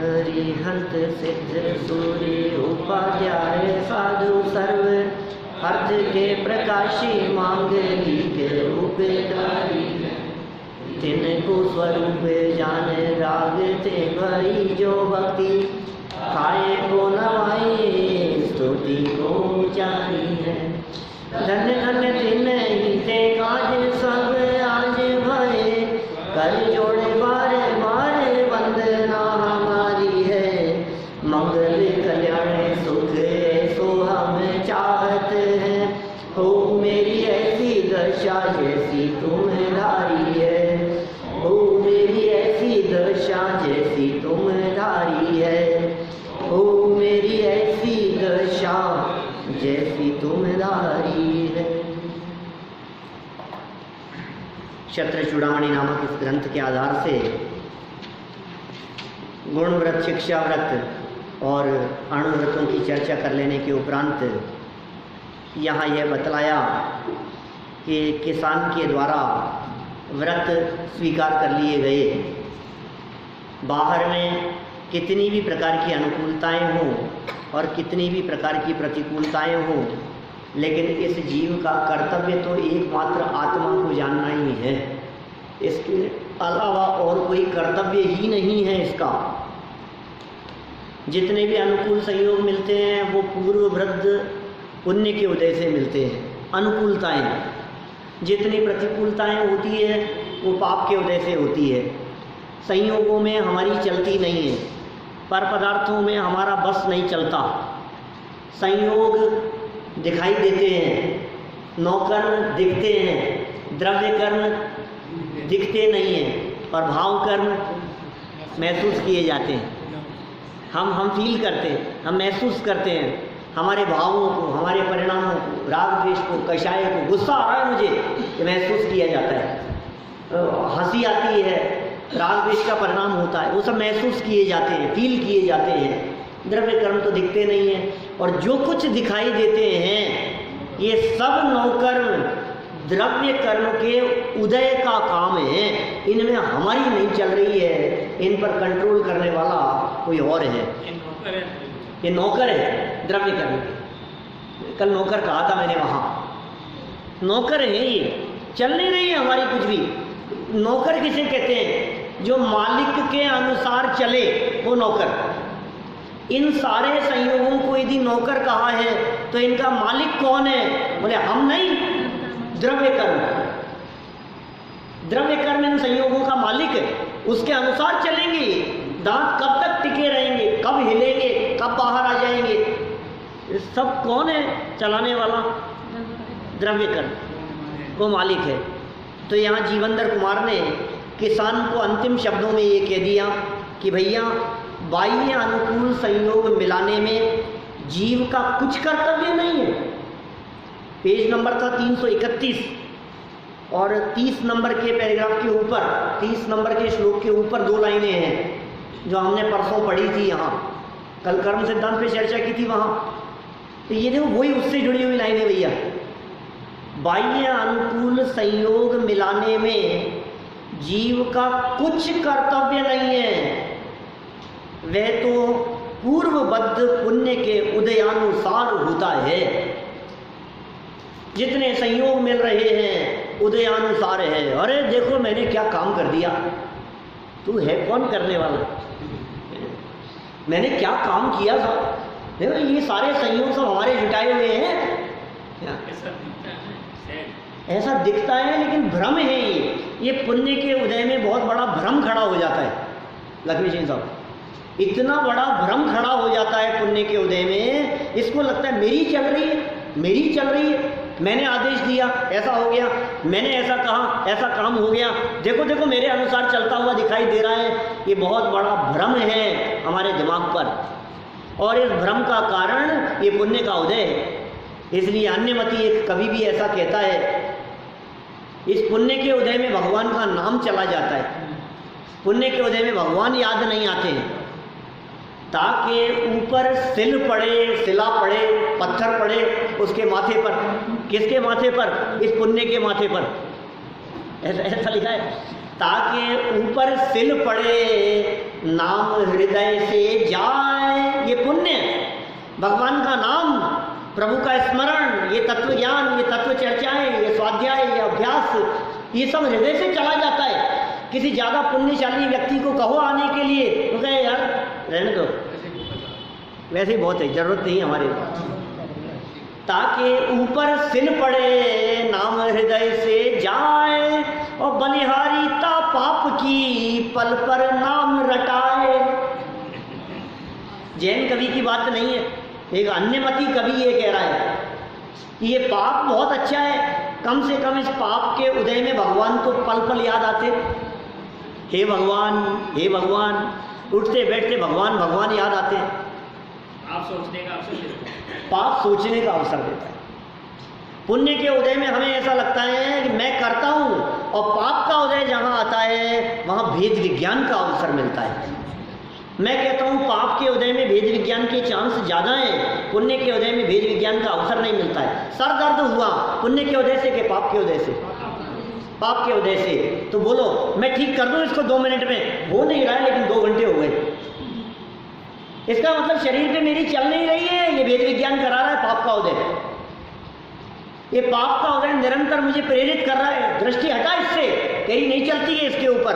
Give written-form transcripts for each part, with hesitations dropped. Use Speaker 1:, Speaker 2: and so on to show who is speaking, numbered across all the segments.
Speaker 1: हरिहंत सिद्ध सूर्य उपाध्याय साधु सर्व अर्थ के प्रकाशी मांगलिक रूपधारी तिनको स्वरूप जान राग ते भई जो भक्ति खाए को नवाए स्तुति को जानी है। धन धन दिन ही ते काज सब आज भये कर जोड़े बार बार वंदना हमारी है। मंगल कल्याण सुख ऐसो हम चाहत हैं हो मेरी ऐसी दशा जैसी तुम्हारी है। हो मेरी ऐसी दशा जैसी तुम्हारी है। हो मेरी ऐसी दशा जैसी तुम्हारी है। क्षत्र चूड़ामणि नामक इस ग्रंथ के आधार से गुण व्रत, शिक्षा व्रत और अणुव्रतों की चर्चा कर लेने के उपरांत यहाँ यह बतलाया कि किसान के द्वारा व्रत स्वीकार कर लिए गए, बाहर में कितनी भी प्रकार की अनुकूलताएं हों और कितनी भी प्रकार की प्रतिकूलताएं हों, लेकिन इस जीव का कर्तव्य तो एकमात्र आत्मा को जानना ही है। इसके अलावा और कोई कर्तव्य ही नहीं है इसका। जितने भी अनुकूल संयोग मिलते हैं वो पूर्ववृद्ध पुण्य के उदय से मिलते हैं। अनुकूलताएं, जितनी प्रतिकूलताएं होती है वो पाप के उदय से होती है। संयोगों में हमारी चलती नहीं है, पर पदार्थों में हमारा बस नहीं चलता। संयोग दिखाई देते हैं, नौकर्म दिखते हैं, द्रव्य कर्म दिखते नहीं हैं और भाव कर्म महसूस किए जाते हैं। हम फील करते हैं, हम महसूस करते हैं हमारे भावों को, हमारे परिणामों को, राग द्वेष को, कषाय को। गुस्सा आ रहा है मुझे, ये महसूस किया जाता है। हंसी आती है, राग द्वेष का परिणाम होता है, वो सब महसूस किए जाते हैं, फील किए जाते हैं। द्रव्य कर्म तो दिखते नहीं हैं और जो कुछ दिखाई देते हैं ये सब नौकर्म द्रव्य कर्म के उदय का काम है। इनमें हमारी नहीं चल रही है, इन पर कंट्रोल करने वाला कोई और है। ये नौकर है द्रव्य कर्म के। कल नौकर कहा था मैंने, वहाँ नौकर है, ये चल नहीं रही है हमारी कुछ भी। नौकर किसे कहते हैं? जो मालिक के अनुसार चले वो नौकर। इन सारे संयोगों को यदि नौकर कहा है तो इनका मालिक कौन है? बोले हम नहीं, द्रव्य कर्म। द्रव्य कर्म इन संयोगों का मालिक है, उसके अनुसार चलेंगे। दांत कब तक टिके रहेंगे, कब हिलेंगे, कब बाहर आ जाएंगे, सब कौन है चलाने वाला? द्रव्य कर्म, वो मालिक है। तो यहाँ जीवंदर कुमार ने किसान को अंतिम शब्दों में ये कह दिया कि भैया बाह्य अनुकूल संयोग मिलाने में जीव का कुछ कर्तव्य नहीं है। पेज नंबर था 331 और 30 नंबर के पैराग्राफ के ऊपर, 30 नंबर के श्लोक के ऊपर 2 लाइनें हैं जो हमने परसों पढ़ी थी। यहाँ कल कर्म सिद्धांत पे चर्चा की थी वहाँ। तो ये देखो वही उससे जुड़ी हुई लाइनें भैया। बाह्य अनुकूल संयोग मिलाने में जीव का कुछ कर्तव्य नहीं है, वह तो पूर्वबद्ध पुण्य के उदयानुसार होता है। जितने संयोग मिल रहे हैं उदयानुसार है। अरे देखो मैंने क्या काम कर दिया, तू है कौन करने वाला? मैंने क्या काम किया था? देखो ये सारे संयोग सब हमारे जुटाए हुए हैं। ऐसा दिखता है लेकिन भ्रम है ये पुण्य के उदय में बहुत बड़ा भ्रम खड़ा हो जाता है। लक्ष्मी सिंह साहब, इतना बड़ा भ्रम खड़ा हो जाता है पुण्य के उदय में, इसको लगता है मेरी चल रही है, मेरी चल रही है, मैंने आदेश दिया ऐसा हो गया, मैंने ऐसा कहा ऐसा काम हो गया, देखो देखो मेरे अनुसार चलता हुआ दिखाई दे रहा है। ये बहुत बड़ा भ्रम है हमारे दिमाग पर और इस भ्रम का कारण ये पुण्य का उदय है। इसलिए अन्यमति एक कवि भी ऐसा कहता है, इस पुण्य के उदय में भगवान का नाम चला जाता है, पुण्य के उदय में भगवान याद नहीं आते हैं। ताकि ऊपर सिल पड़े, सिला पड़े, पत्थर पड़े उसके माथे पर। किसके माथे पर? इस पुण्य के माथे पर। ऐसा लिखा है, ताकि ऊपर सिल पड़े नाम हृदय से जाए, ये पुण्य, भगवान का नाम, प्रभु का स्मरण, ये तत्व ज्ञान, ये तत्व चर्चाएं, ये स्वाध्याय, ये अभ्यास, ये सब हृदय से चला जाता है। किसी ज़्यादा पुण्यशाली व्यक्ति को कहो आने के लिए, तो कहे यार रहने दो, वैसे ही बहुत है, जरूरत नहीं हमारे पास। ताकि ऊपर सिल पड़े नाम हृदय से जाए, और बलिहारीता पाप की पल पर नाम रटाए। जैन कवि की बात नहीं है, एक अन्यमती कवि ये कह रहा है कि ये पाप बहुत अच्छा है, कम से कम इस पाप के उदय में भगवान तो पल पल याद आते। हे भगवान, हे भगवान, उठते बैठते भगवान भगवान याद आते हैं।
Speaker 2: आप सोचने का अवसर देता है,
Speaker 1: पाप सोचने का अवसर देता है। पुण्य के उदय में हमें ऐसा लगता है कि मैं करता हूँ, और पाप का उदय जहाँ आता है वहाँ भेद विज्ञान का अवसर मिलता है। मैं कहता हूँ पाप के उदय में भेद विज्ञान के चांस ज़्यादा हैं, पुण्य के उदय में भेद विज्ञान का अवसर नहीं मिलता है। सर दर्द हुआ पुण्य के उदय से कि पाप के उदय से? पाप के उदय से। तो बोलो मैं ठीक कर दूँ इसको 2 मिनट में, हो नहीं रहा है, लेकिन 2 घंटे हो गए। इसका मतलब शरीर पे मेरी चल नहीं रही है, ये भेद विज्ञान करा रहा है पाप का उदय। ये पाप का उदय निरंतर मुझे प्रेरित कर रहा है, दृष्टि हटा इससे, तेरी नहीं चलती है इसके ऊपर,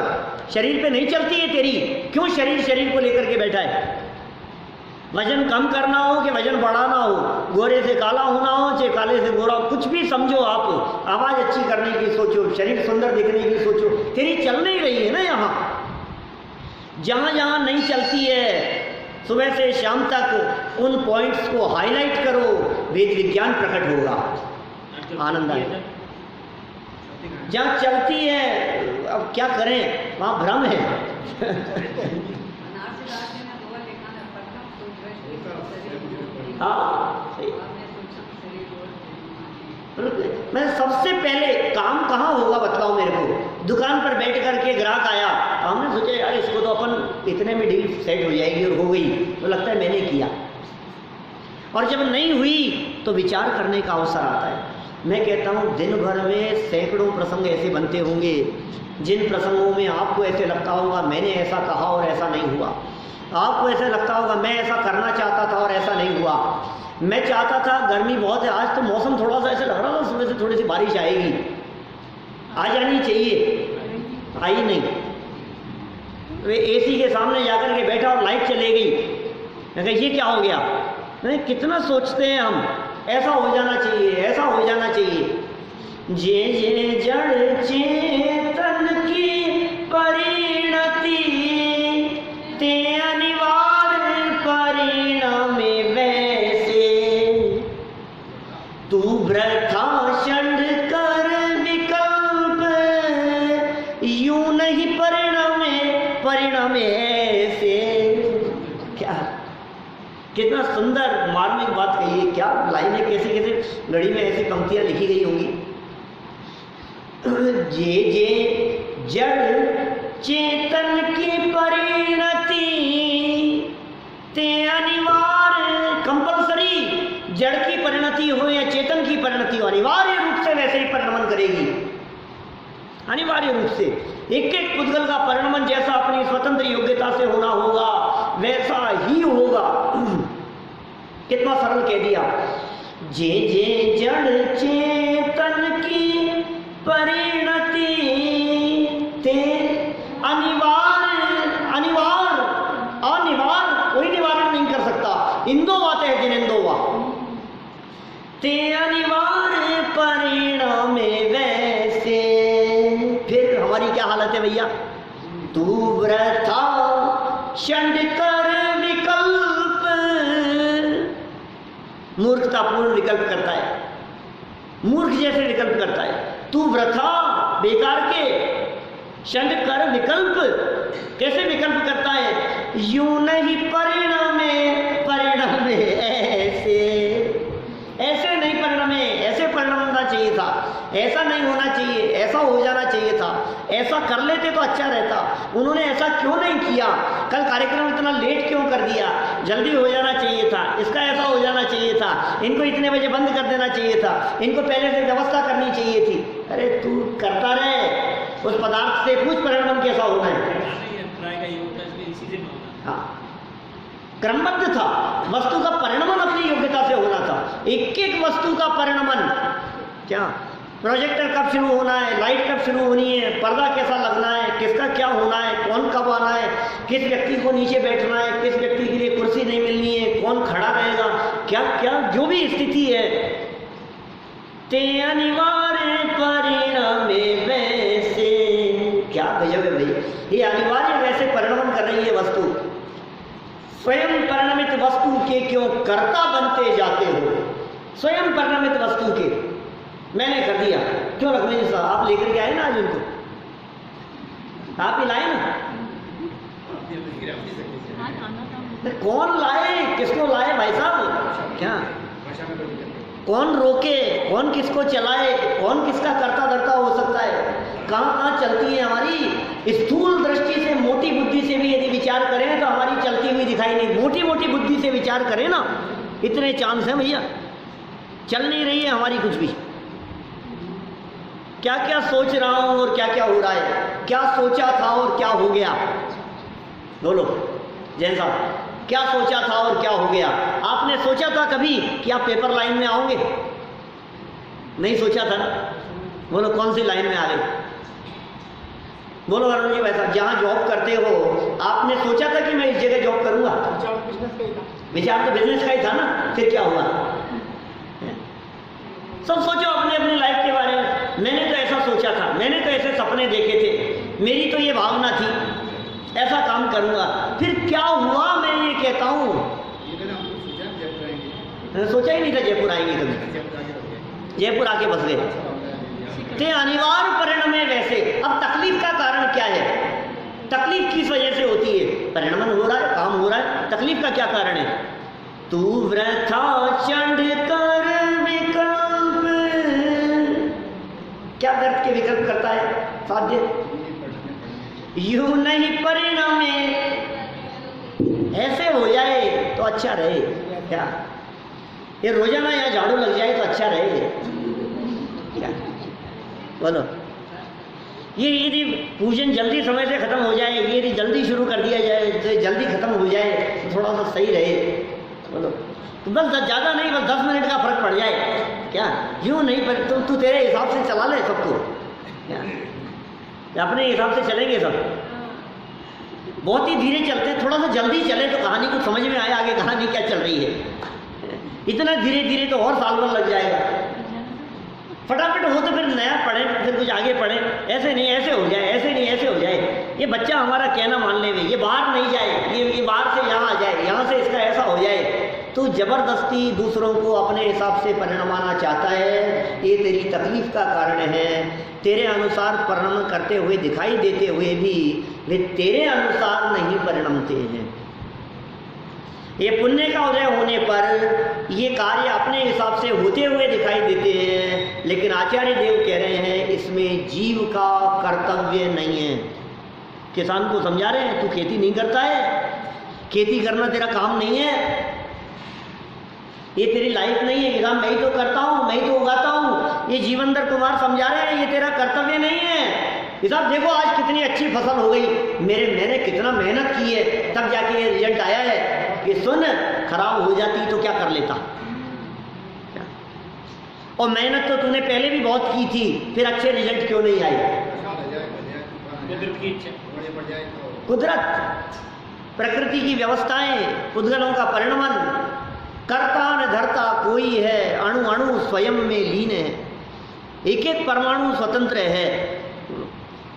Speaker 1: शरीर पे नहीं चलती है तेरी। क्यों शरीर को लेकर के बैठा है? वजन कम करना हो कि वजन बढ़ाना हो, गोरे से काला होना हो चाहे काले से गोरा, कुछ भी समझो आप, आवाज़ अच्छी करने की सोचो, शरीर सुंदर दिखने की सोचो, तेरी चल नहीं रही है ना। यहाँ जहाँ जहाँ नहीं चलती है, सुबह से शाम तक उन पॉइंट्स को हाईलाइट करो, वेद विज्ञान प्रकट होगा, आनंद आएगा। जहाँ चलती है अब क्या करें, वहाँ भ्रम है। हाँ सही। मैं सबसे पहले काम कहाँ होगा बतलाओ मेरे को? दुकान पर बैठ करके ग्राहक आया, हमने सोचा यार इसको तो अपन इतने में डील सेट हो जाएगी, और हो गई तो लगता है मैंने किया। और जब नहीं हुई तो विचार करने का अवसर आता है। मैं कहता हूँ दिन भर में सैकड़ों प्रसंग ऐसे बनते होंगे जिन प्रसंगों में आपको ऐसे लगता होगा मैंने ऐसा कहा और ऐसा नहीं हुआ। आपको ऐसा लगता होगा मैं ऐसा करना चाहता था और ऐसा नहीं हुआ। मैं चाहता था, गर्मी बहुत है आज तो मौसम थोड़ा सा ऐसे लग रहा था सुबह से थोड़ी सी बारिश आएगी, आ जानी चाहिए, आई नहीं। वे एसी के सामने जाकर के बैठा और लाइट चले गई। मैं कहा ये क्या हो गया? नहीं, कितना सोचते हैं हम, ऐसा हो जाना चाहिए, ऐसा हो जाना चाहिए। जे जे जड़ चेतन की परिणति ते अनिवार्य परिणाम वैसे, तू वृथा षंड कर विकल्प यूं नहीं परिणाम ऐसे। क्या कितना सुंदर मार्मिक बात कही है, क्या लाइनें कैसे कैसे लड़ी में ऐसी पंक्तियां लिखी गई होंगी। जे जे जड़ चेतन की परिणति ते अनिवार्य, कंपलसरी जड़ की परिणति हो या चेतन की परिणति हो, अनिवार्य रूप से वैसे ही परिणमन करेगी। अनिवार्य रूप से एक एक पुद्गल का परिणमन जैसा अपनी स्वतंत्र योग्यता से होना होगा वैसा ही होगा। कितना सरल कह दिया। जे जे जड़ चेतन की परिणति ते अनिवार्य, अनिवार्य कोई निवारण नहीं कर सकता, इंदो बातें है जिनेंदो वा, ते अनिवार्य परिणाम वैसे। फिर हमारी क्या हालत है भैया? तू वृथा षंड कर विकल्प, मूर्खतापूर्ण विकल्प करता है, मूर्ख जैसे विकल्प करता है। तू वृथा बेकार के, षंड कर विकल्प, कैसे विकल्प करता है? यूं नहीं परिणामे ऐसे नहीं परिणमे, ऐसे परिणाम होना चाहिए था, ऐसा नहीं होना चाहिए, ऐसा हो जाना चाहिए था, ऐसा कर लेते तो अच्छा रहता। उन्होंने ऐसा क्यों नहीं किया? कल कार्यक्रम इतना लेट क्यों कर दिया? जल्दी हो जाना चाहिए था, इसका ऐसा हो जाना चाहिए था, इनको इतने बजे बंद कर देना चाहिए था, इनको पहले से व्यवस्था करनी चाहिए थी। अरे तू करता रहे, उस पदार्थ से पूछ परिणाम कैसा होना है। हाँ, क्रमबद्ध था। वस्तु का परिणमन अपनी योग्यता से होना था। एक एक वस्तु का परिणमन, क्या प्रोजेक्टर कब शुरू होना है, लाइट कब शुरू होनी है, पर्दा कैसा लगना है, किसका क्या होना है, कौन कब आना है, किस व्यक्ति को नीचे बैठना है, किस व्यक्ति के लिए कुर्सी नहीं मिलनी है, कौन खड़ा रहेगा, क्या क्या जो भी स्थिति है, ते अनिवार्य परिणाम वैसे, क्या गजब है भाई, ये अनिवार्य वैसे परिणमन कर रही है वस्तु। स्वयं परिणमित वस्तु के क्यों कर्ता बनते जाते हो, स्वयं परिणमित वस्तु के मैंने कर दिया, क्यों लक्ष्मण जी साहब आप लेकर के आए ना आज उनको, आप ही लाए ना, कौन लाए, किसको लाए भाई साहब, क्या कौन रोके, कौन किसको चलाए, कौन किसका करता धरता हो सकता है, कहाँ कहाँ चलती है हमारी स्थूल दृष्टि से, मोटी बुद्धि से भी यदि विचार करें तो हमारी चलती हुई दिखाई नहीं, मोटी मोटी बुद्धि से विचार करें ना, इतने चांस हैं भैया, चल नहीं रही है हमारी कुछ भी। क्या क्या सोच रहा हूं और क्या क्या हो रहा है, क्या सोचा था और क्या हो गया, बोलो जैन साहब, क्या सोचा था और क्या हो गया। आपने सोचा था कभी कि आप पेपर लाइन में आओगे, नहीं सोचा था ना, बोलो कौन सी लाइन में आ गए, बोलो अरुण जी भाई साहब, जहाँ जॉब करते हो आपने सोचा था कि मैं इस जगह जॉब करूंगा, विचार तो बिजनेस का ही था ना, फिर क्या हुआ, सब सोचो अपने अपने लाइफ के बारे में, मैंने तो ऐसा सोचा था, मैंने तो ऐसे सपने देखे थे, मेरी तो ये भावना थी, ऐसा काम करूंगा, फिर क्या हुआ मैं ये कहता हूँ, सोचा ही नहीं था जयपुर आएंगे कभी, जयपुर आके बस गए, ते अनिवार्य परिणाम है वैसे। अब तकलीफ का कारण क्या है, तकलीफ किस वजह से होती है, परिणमन हो रहा है, काम हो रहा है, तकलीफ का क्या कारण है, तू वृथा चंड कर विकल्प, क्या दर्द के विकल्प करता है साध्य, यूं नहीं परिणाम ऐसे हो जाए तो अच्छा रहे, क्या ये रोजाना यहाँ झाड़ू लग जाए तो अच्छा रहे, क्या बोलो, ये यदि पूजन जल्दी समय से खत्म हो जाए, ये यदि जल्दी शुरू कर दिया जाए तो जल्दी खत्म हो जाए तो थोड़ा सा सही रहे, बोलो तो बस ज़्यादा नहीं, बस 10 मिनट का फर्क पड़ जाए, क्या यूँ नहीं पर तू तेरे हिसाब से चला ले सबको, क्या अपने हिसाब से चलेंगे सब, बहुत ही धीरे चलते, थोड़ा सा जल्दी चले तो कहानी कुछ समझ में आए आगे कहानी क्या चल रही है, इतना धीरे धीरे तो और साल भर लग जाएगा, फटाफट हो तो फिर नया पढ़ें, फिर कुछ आगे पढ़ें, ऐसे नहीं ऐसे हो जाए, ऐसे नहीं ऐसे हो जाए, ये बच्चा हमारा कहना मान ले, ये बाहर नहीं जाए, ये बाहर से यहाँ आ जाए, यहाँ से इसका ऐसा हो जाए, तो जबरदस्ती दूसरों को अपने हिसाब से परिणमाना चाहता है, ये तेरी तकलीफ का कारण है, तेरे अनुसार परिणम करते हुए दिखाई देते हुए भी वे तेरे अनुसार नहीं परिणमते हैं। ये पुण्य का उदय होने पर ये कार्य अपने हिसाब से होते हुए दिखाई देते हैं, लेकिन आचार्य देव कह रहे हैं इसमें जीव का कर्तव्य नहीं है। किसान को समझा रहे हैं, तू खेती नहीं करता है, खेती करना तेरा काम नहीं है, ये तेरी लाइफ नहीं है, काम मैं ही तो करता हूँ, मैं ही तो उगाता हूँ, ये जीवनधर कुमार समझा रहे हैं, ये तेरा कर्तव्य नहीं है। साहब देखो आज कितनी अच्छी फसल हो गई, मैंने कितना मेहनत की है, तब जाके ये रिजल्ट आया है, कि सुन खराब हो जाती तो क्या कर लेता, और मेहनत तो तूने पहले भी बहुत की थी, फिर अच्छे रिजल्ट क्यों नहीं आए। कुदरत, प्रकृति की व्यवस्थाएं, पुद्गलों का परिणमन, कर्ता न धर्ता कोई है, अणु अणु स्वयं में लीन है, एक एक परमाणु स्वतंत्र है,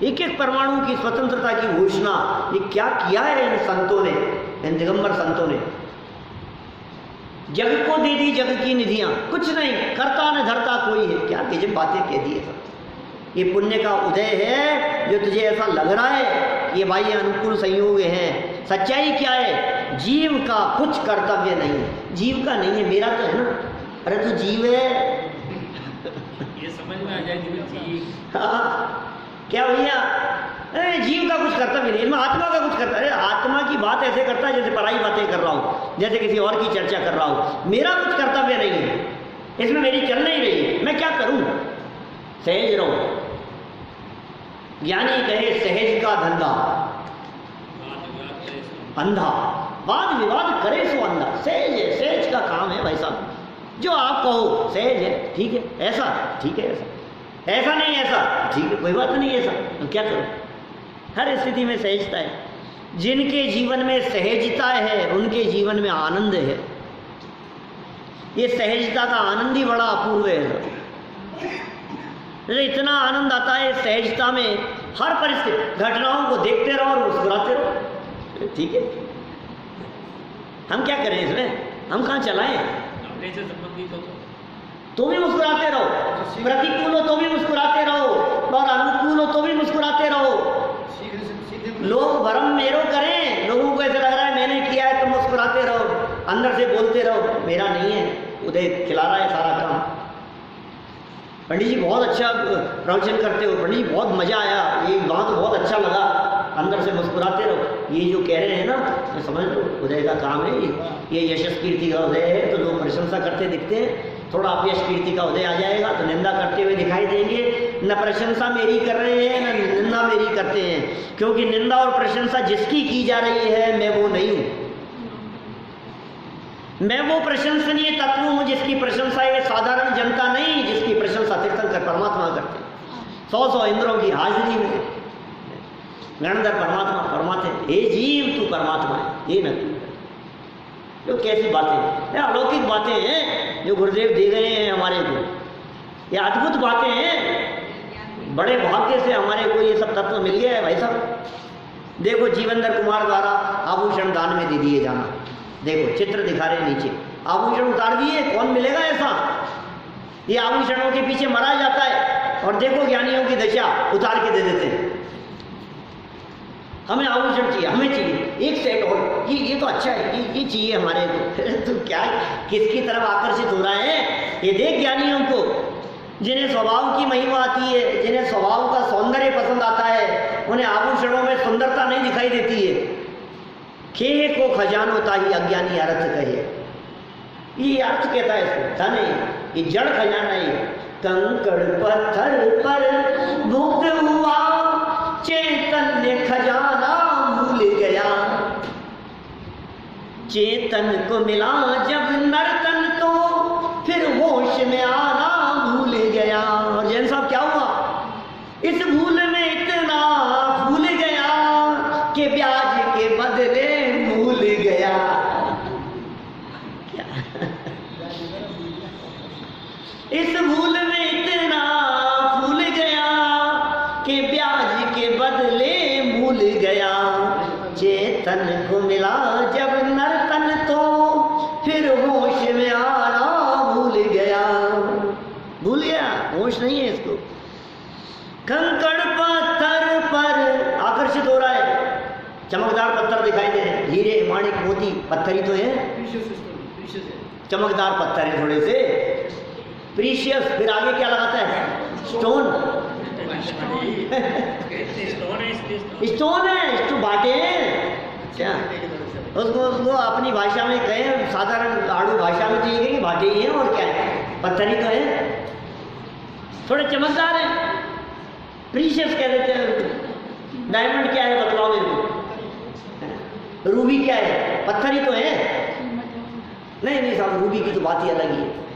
Speaker 1: एक एक परमाणु की स्वतंत्रता की घोषणा ये क्या किया है इन संतों ने, इन दिगंबर संतों ने। जग को दे दी जग की निधियां, कुछ नहीं, कर्ता न धरता कोई है, क्या गजब बातें कह दी है सब। ये पुण्य का उदय है, जो तुझे ऐसा लग रहा है ये भाई अनुकूल संयोग है, सच्चाई क्या है, जीव का कुछ कर्तव्य नहीं है, जीव का नहीं है, मेरा तो है ना, अरे तू जीव है
Speaker 2: ये समझ में आ जाए जीव।
Speaker 1: हाँ क्या भैया, अरे जीव का कुछ कर्तव्य नहीं, इसमें आत्मा का कुछ कर्तव्य। अरे आत्मा की बात ऐसे करता है जैसे पराई बातें कर रहा हूँ, जैसे किसी और की चर्चा कर रहा हूँ, मेरा कुछ कर्तव्य नहीं है, इसमें मेरी चल नहीं रही है, मैं क्या करूँ, सहज रहो। ज्ञानी कहे सहज का धंधा, अंधा, वाद विवाद करे सो अंधा। सहज है, सहज का काम है भाई साहब, जो आप कहो सहज है, ठीक है, ऐसा ठीक है, ऐसा नहीं, ऐसा ठीक है, कोई बात नहीं, ऐसा तो क्या करो। हर स्थिति में सहजता है। जिनके जीवन में सहजता है उनके जीवन में आनंद है। ये सहजता का आनंद ही बड़ा अपूर्व है। इतना आनंद आता है सहजता में, हर परिस्थिति घटनाओं को देखते रहो और मुस्कुराते रहो, ठीक है। हम क्या करें इसमें, हम कहाँ चलाएं?
Speaker 2: अपने से संबंधित हो
Speaker 1: तो भी मुस्कुराते रहो, प्रतिकूल हो तो भी मुस्कुराते रहो, और अनुकूल हो तो भी मुस्कुराते रहो। लोग भरम मेरो करें, लोगों को ऐसा लग रहा है मैंने किया है, तो मुस्कुराते रहो, अंदर से बोलते रहो मेरा नहीं है, उदय खिला रहा है सारा काम। पंडित जी बहुत अच्छा प्रवचन करते हो, पंडित जी बहुत मजा आया, ये वहाँ तो बहुत अच्छा लगा, अंदर से मुस्कुराते रहो। ये जो कह रहे हैं ना, मैं समझ लो उदय का काम है, ये यशस कीर्ति का उदय है, तो लोग प्रशंसा करते दिखते हैं। थोड़ा अपयश कीर्ति का उदय आ जाएगा तो निंदा करते हुए दिखाई देंगे। न प्रशंसा मेरी कर रहे हैं न निंदा मेरी करते हैं, क्योंकि निंदा और प्रशंसा जिसकी की जा रही है मैं वो नहीं हूँ। मैं वो प्रशंसनीय तत्व हूँ जिसकी प्रशंसा ये साधारण जनता नहीं, जिसकी प्रशंसा तीर्थंकर परमात्मा करते हैं। 100 इंद्रों की हाजिरी में गणधर परमात्मा परमात्मा, हे जीव तू परमात्मा है, ये न तू। जो कैसी बातें हैं, अलौकिक बातें हैं जो गुरुदेव दे गए हैं हमारे को, ये अद्भुत बातें हैं। बड़े भाग्य से हमारे को ये सब तत्व मिल गया है भाई साहब। देखो जीवनधर कुमार द्वारा आभूषण दान में दे दिए जाना, देखो चित्र दिखा रहे नीचे, आभूषण उतार दिए, कौन मिलेगा ऐसा? ये आभूषणों के पीछे मरा जाता है, और देखो ज्ञानियों की दशा, उतार के दे देते हैं। हमें आभूषण चाहिए, हमें चाहिए एक सेट, और ये तो अच्छा है, ये चाहिए हमारे को। तो क्या किसकी तरफ आकर्षित हो रहा है? ये देख ज्ञानियों को, जिन्हें स्वभाव की महिमा आती है, जिन्हें स्वभाव का सौंदर्य पसंद आता है, उन्हें आभूषणों में सुंदरता नहीं दिखाई देती है। खेह को खजानोता ही अज्ञानी अर्थ कहे, ये अर्थ कहता है इसको, धन है, ये जड़ खजाना है। कंकड़ पत्थर पर मुक्त हुआ चैतन्य खजाना भूल गया, चेतन को मिला जब नर्तन तो फिर होश में आना भूल गया। और जैन साहब क्या हुआ? इस भूल में इतना भूल गया कि ब्याज के बदले भूल गया। इस भूल में इतना भूल गया कि ब्याज के बदले भूल गया, चेतन को मिला जब नर्तन तो फिर होश में आना भूल गया। भूल गया, होश नहीं है इसको। कंकड़ पत्थर पर आकर्षित हो रहा है, चमकदार पत्थर दिखाई दे रहे हैं, हीरे माणिक मोती पत्थर ही तो है, चमकदार पत्थर है थोड़े से, प्रीशियस। फिर आगे क्या लगाता है? स्टोन। स्टोन है, इसको बाटे क्या? उसको अपनी भाषा में कहें, साधारण आड़ू भाषा में तो ये कहेंगे बाटे ही है, और क्या है? पत्थर ही तो है, थोड़े चमकदार है, प्रीशियस कह देते हैं। डायमंड क्या है बतलाओ मेरे को? रूबी क्या है? पत्थर ही तो है। नहीं साहब, रूबी की तो बात ही अलग ही है।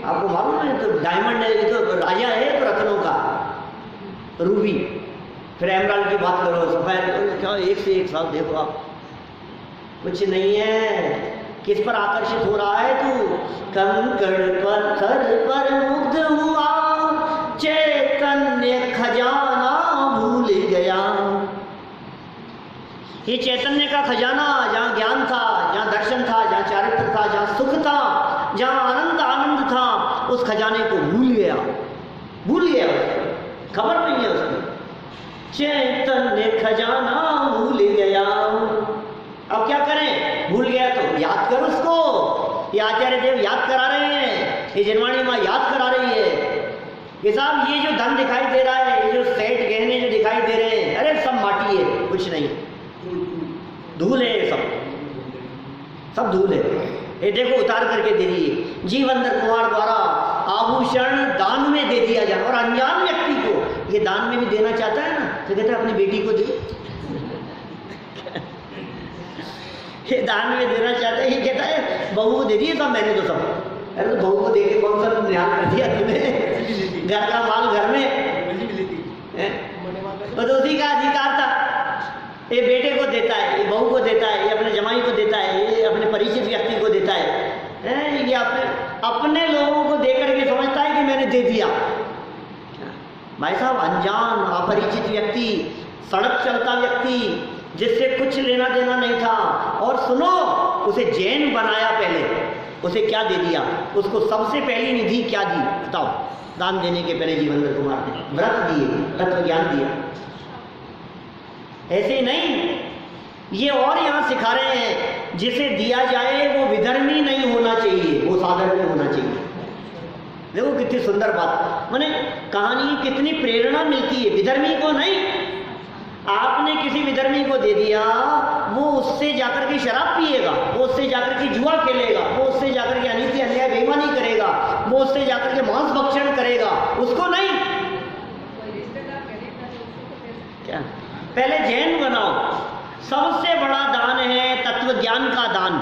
Speaker 1: आपको मालूम है, तो डायमंड है, ये तो राजा है तो रत्नों का, रूबी। फिर एमराल्ड की बात करो, सफेद, क्या एक से एक साथ देखो आप, कुछ नहीं है। किस पर आकर्षित हो रहा है तू? कंकड़ पत्थर पर मुग्ध हुआ चैतन्य खजाना भूल गया। ये चैतन्य का खजाना, जहाँ ज्ञान था, जहाँ दर्शन था, जहाँ चारित्र था, जहाँ सुख था, जहाँ आनंद था, उस खजाने को भूल गया, खबर नहीं है उसकी। चैतन्य खजाना भूल गया। अब क्या करें? भूल गया तो याद कर उसको। ये आचार्य देव याद करा रहे हैं, ये जनवाणी माँ याद करा रही है कि साहब ये जो धन दिखाई दे रहा है, ये जो सेठ गहने जो दिखाई दे रहे हैं, अरे सब माटी है, कुछ नहीं, धूल है, सब धूल है। ये देखो उतार करके दे दिए। जीवनधर कुमार द्वारा आभूषण दान में दे दिया जाए, और अनजान व्यक्ति को ये दान में भी देना चाहता है ना, तो कहते हैं अपनी बेटी को दे। ये दान में देना चाहता है, ये कहता है बहू को दे दिए सब, मैंने तो सब। अरे तो बहू को दे के कौन सा ध्यान कर दिया तुमने, घर का माल घर में है? तो उसी का अधिकार था। ये बेटे को देता है, ये बहू को देता है, ये अपने जमाई को देता है, ये अपने परिचित व्यक्ति को देता है, ये अपने लोगों को दे करके समझता है कि मैंने दे दिया। भाई साहब, अनजान अपरिचित व्यक्ति, सड़क चलता व्यक्ति जिससे कुछ लेना देना नहीं था, और सुनो उसे जैन बनाया पहले, उसे क्या दे दिया, उसको सबसे पहली निधि क्या दी बताओ? दान देने के पहले जीवेंद्र कुमार ने व्रत दिए, तत्व ज्ञान दिया। ऐसे नहीं, ये और यहाँ सिखा रहे हैं जिसे दिया जाए वो विधर्मी नहीं होना चाहिए, वो साधर्मी होना चाहिए। देखो कितनी सुंदर बात, माने कहानी कितनी प्रेरणा मिलती है। विधर्मी को नहीं, आपने किसी विधर्मी को दे दिया, वो उससे जाकर के शराब पिएगा, वो उससे जाकर के जुआ खेलेगा, वो उससे जाकर के अनीति अन्याय बेईमानी करेगा, वो उससे जाकर के मांस भक्षण करेगा, उसको नहीं। क्या पहले जैन बनाओ। सबसे बड़ा दान है तत्व ज्ञान का दान,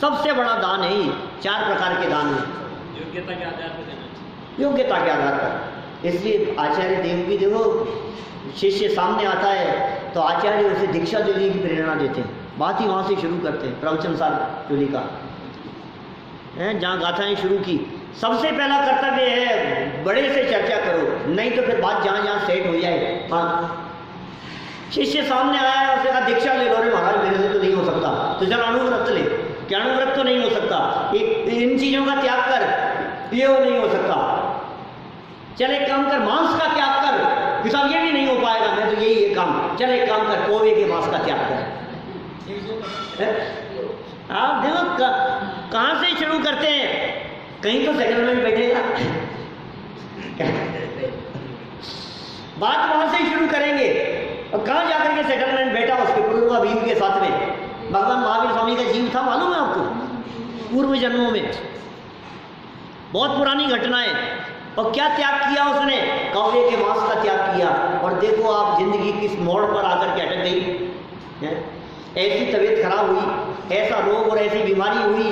Speaker 1: सबसे बड़ा दान है। 4 प्रकार के दान हैं।
Speaker 2: योग्यता के आधार पर देना,
Speaker 1: योग्यता के आधार पर। इसलिए आचार्य देव भी देखो, शिष्य सामने आता है तो आचार्य उसे दीक्षा देने की प्रेरणा देते हैं। बात ही वहाँ से शुरू करते हैं, प्रवचन सार चोली का है, जहाँ गाथाएं शुरू की। सबसे पहला कर्तव्य है बड़े से चर्चा करो, नहीं तो फिर बात जहाँ जहाँ सेट हो जाए। हाँ, शिष्य सामने आया, उसने कहा दीक्षा ले लो। अरे महाराज मेरे से तो नहीं हो सकता, तो चल अणुव्रत ले। क्या अणुव्रत तो नहीं हो सकता, इन चीज़ों का त्याग कर, ये वो नहीं हो सकता। चल एक काम कर, मांस का त्याग कर। किसान ये भी नहीं हो पाएगा, मैं तो यही है काम। चल एक काम कर, कौवे के मांस का त्याग कर। आप देखो कहाँ से शुरू करते हैं, कहीं तो सेटलमेंट बैठेगा। बात वहां से ही शुरू करेंगे, और कहाँ जाकर के सेटलमेंट बैठा उसके पूर्वाभिव के साथ में। भगवान महावीर स्वामी का जीव था, मालूम है आपको? पूर्व जन्मों में बहुत पुरानी घटना है। और क्या त्याग किया उसने? कौवे के मांस का त्याग किया। और देखो आप जिंदगी किस मोड़ पर आकर के अटक गई है। ऐसी तबीयत खराब हुई, ऐसा रोग और ऐसी बीमारी हुई